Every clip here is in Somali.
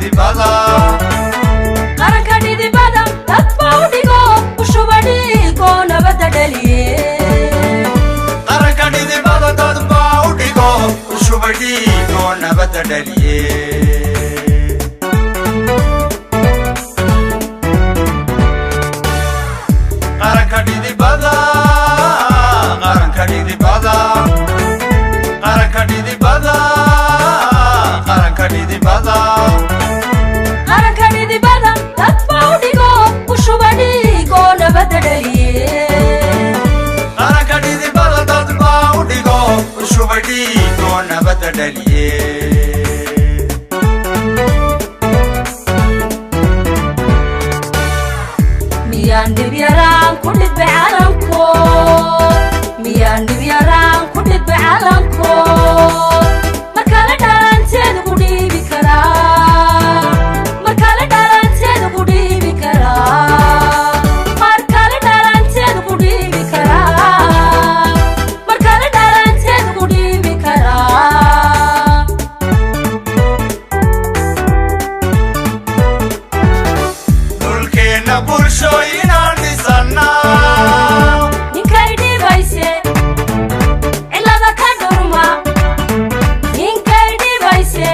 dhidibada qaranka dhidibada dadba u dhigo ushuba dhigo nabadda dhaliye qaranka dhidibada dadba u dhigo ushuba dhigo nabadda dhaliye qaranka dhidibada qaranka dhidibada qaranka dhidibada qaranka dhidibada qaranka dhidibada dadba u dhigo ushuba dhigo nabadda dhaliye qaranka dhidibada dadba u dhigo ushuba dhigo nabadda dhaliye miyaan dhib yaraan ku dhidbay calanko miyaan dhib yaraan ku dhidbay calanko markale dhalanteeda ku dhiibi karaa markale dhalanteeda ku dhiibi karaa markale dhalanteeda ku dhiibi karaa markale dhalanteeda ku dhiibi karaa dhulkeena bulshooyinaan dhisannaa ninkay dhibayse cilada ka dhurma ninkay dhibayse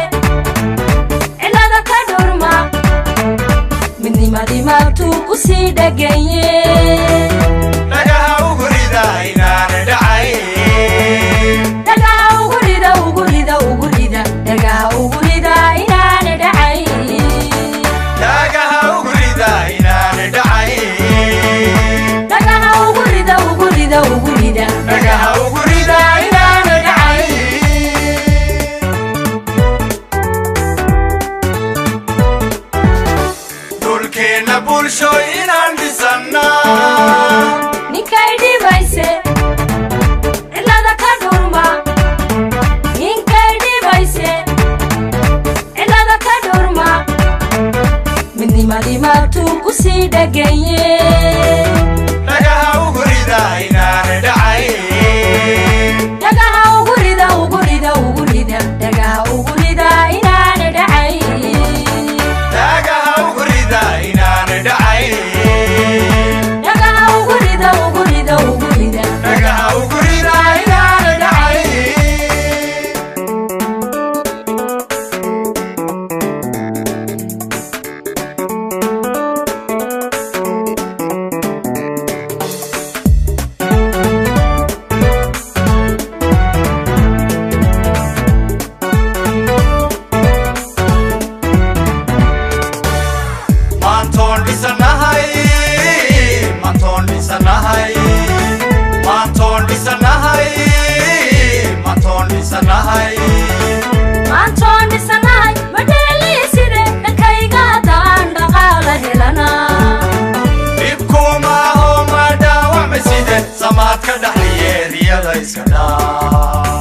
cilada ka dhurma midnimadii maabtuu ku sii dhaganye dhagaha ugu rida inaana dhacayn dhagaha ugu rida ugu rida ugu rida dhagaha ugu rida inaana dhacayn dhagaha ugu rida inaana dhacayn dhagaha ugu rida ugu rida ugu rida dhagaha ugu rida inaana dhacayn dhulkeena bulshooyinaan dhisannaa ninkay dhibayse cilada ka dhurma ninkay dhibayse cilada ka dhurma midnimadii maabtuu ku sii dhaganye dhagaha ugu rida inaana dhacayn dhagaha ugu rida ugu rida ugu rida dhagaha ugu rida inaana dhacayn dhagaha ugu rida inaana dhacayn dhagaha ugu rida ugu rida ugu rida dhagaha ugu rida inaana dhacayn maantoon dhisanahay maantoon dhisanahay maantoon dhisanahay maantoon dhisanahay maantoon dhisanahay madheeliiside dhankayga haddaan dhaqaala helana dhibkuma aho ma dhaawacma side samaad ka dhaxliye riyada iska dhaa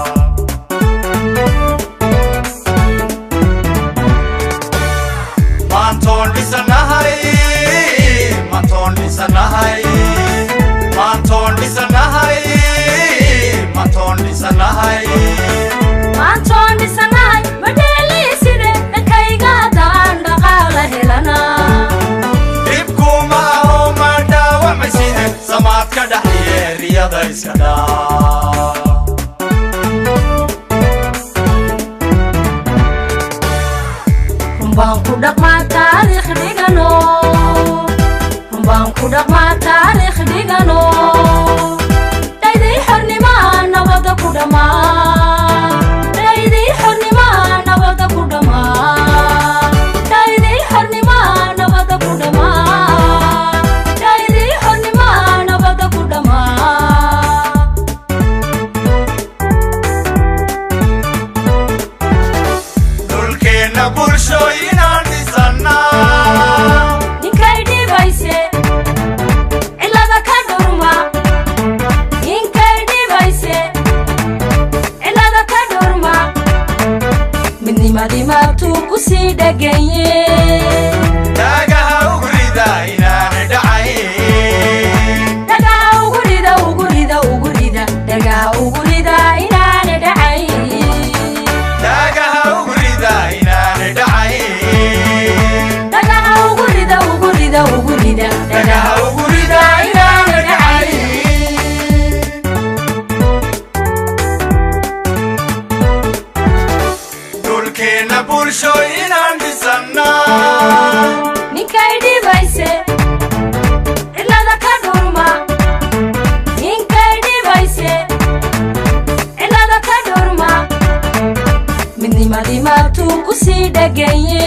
maantoon dhisanahay maantoon dhisanahay maantoon dhisanahay maantoon dhisanahay maantoon dhisanahay madheeliiside dhankayga haddaan dhaqaala helana dhibkuma aho ma dhaawacma side samaad ka dhaxliye riyada iska dhaa rumbaan ku dhaqmaa taariikh dhigano rumbaan ku dhaqmaa taariikh dhigano dhaydii xornimaa nabadda ku dhammaa dhaydii xornimaa nabadda ku dhammaa dhaydii xornimaa nabadda ku dhammaa dhaydii xornimaa nabadda ku dhammaa dhulkeena bulshooyinaan dhisannaa ninkay dhibayse cilada ka dhurma ninkay dhibayse cilada ka dhurma midnimadii maabtuu ku sii dhaganye dhagaha ugu rida inaana dhacayn dhagaha ugu rida ugu rida ugu rida dhagaha ugu rida inaana dhacayn dhagaha ugu rida inaana dhacayn ninkay dhibayse cilada ka dhurma ninkay dhibayse cilada ka dhurma midnimadii maabtuu ku sii dhagaye